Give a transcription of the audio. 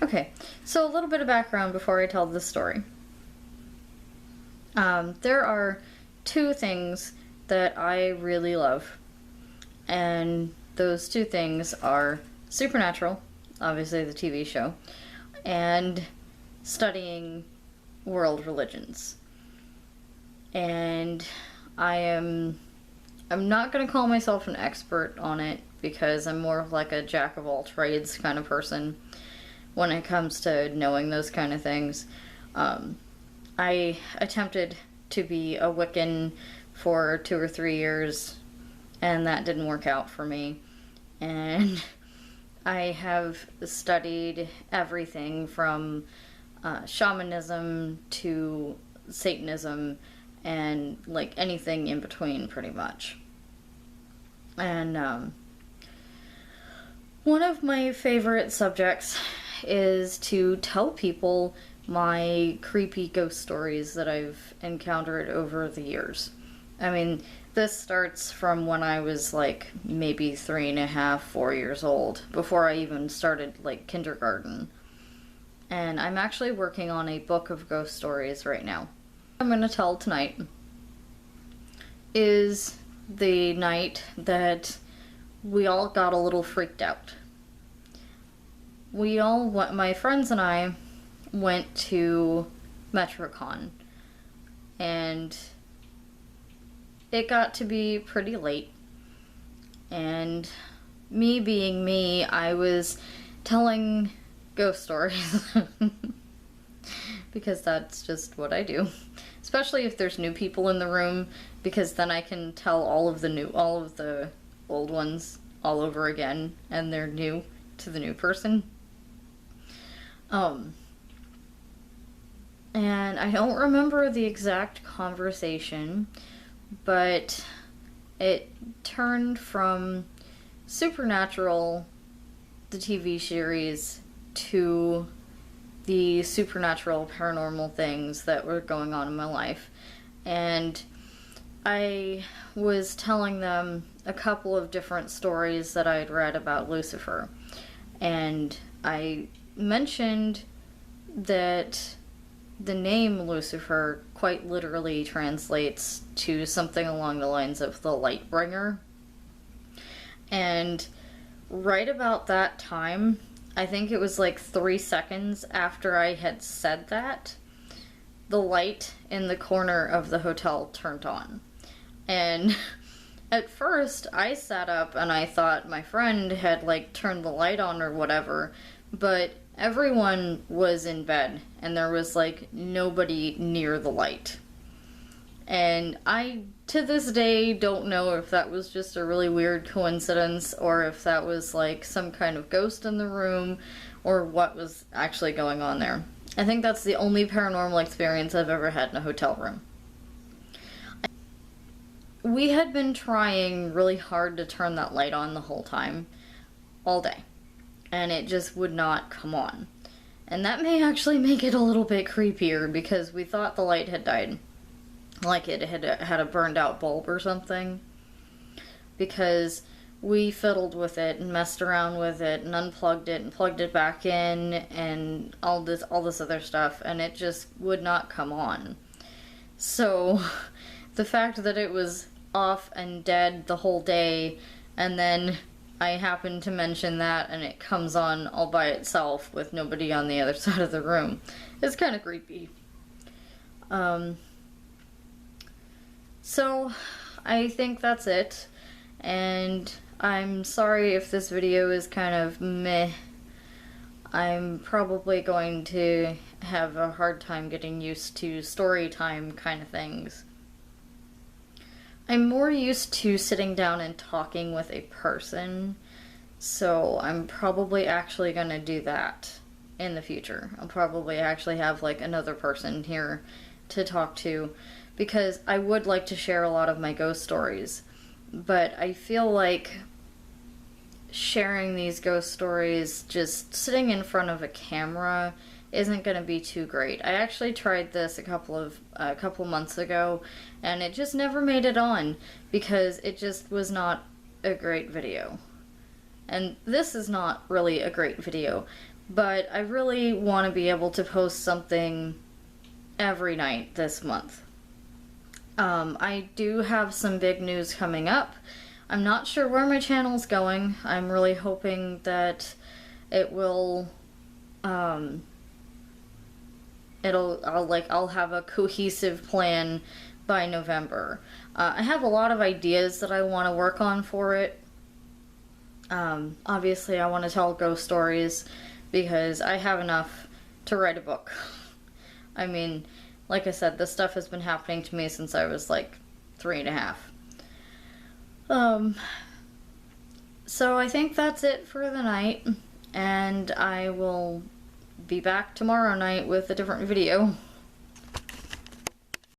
Okay, so a little bit of background before I tell this story. There are two things that I really love, and those two things are Supernatural, obviously the TV show, and studying world religions. And I'm not going to call myself an expert on it because I'm more of like a jack of all trades kind of person when it comes to knowing those kind of things. I attempted to be a Wiccan for 2 or 3 years, and that didn't work out for me. And I have studied everything from shamanism to Satanism and like anything in between, pretty much. And one of my favorite subjects is to tell people my creepy ghost stories that I've encountered over the years. I mean, this starts from when I was like maybe 3.5, 4 years old, before I even started like kindergarten. And I'm actually working on a book of ghost stories right now. I'm going to tell tonight is the night that we all got a little freaked out. My friends and I went to MetroCon, and it got to be pretty late, and me being me, I was telling ghost stories because that's just what I do, especially if there's new people in the room, because then I can tell all of the old ones all over again, and they're new to the new person. And I don't remember the exact conversation, but it turned from Supernatural, the TV series, to the supernatural paranormal things that were going on in my life. And I was telling them a couple of different stories that I had read about Lucifer. And I mentioned that the name Lucifer quite literally translates to something along the lines of the light bringer. And right about that time, I think it was like 3 seconds after I had said that, the light in the corner of the hotel turned on. And at first I sat up and I thought my friend had like turned the light on or whatever, but everyone was in bed and there was like nobody near the light. And I, to this day, don't know if that was just a really weird coincidence or if that was like some kind of ghost in the room or what was actually going on there. I think that's the only paranormal experience I've ever had in a hotel room. We had been trying really hard to turn that light on the whole time, all day, and it just would not come on. And that may actually make it a little bit creepier because we thought the light had died. Like it had a burned out bulb or something. Because we fiddled with it and messed around with it and unplugged it and plugged it back in and all this other stuff, and it just would not come on. So the fact that it was off and dead the whole day, and then I happen to mention that and it comes on all by itself with nobody on the other side of the room, is kind of creepy. So I think that's it, and I'm sorry if this video is kind of meh. I'm probably going to have a hard time getting used to story time kind of things. I'm more used to sitting down and talking with a person, so I'm probably actually going to do that in the future. I'll probably actually have like another person here to talk to, because I would like to share a lot of my ghost stories, but I feel like sharing these ghost stories just sitting in front of a camera isn't going to be too great. I actually tried this a couple months ago, and it just never made it on because it just was not a great video. And this is not really a great video, but I really want to be able to post something every night this month. I do have some big news coming up. I'm not sure where my channel's going. I'm really hoping that it will, I'll have a cohesive plan by November. I have a lot of ideas that I want to work on for it. Obviously I want to tell ghost stories because I have enough to write a book. I mean, like I said, this stuff has been happening to me since I was like 3.5. So I think that's it for the night, and I will be back tomorrow night with a different video.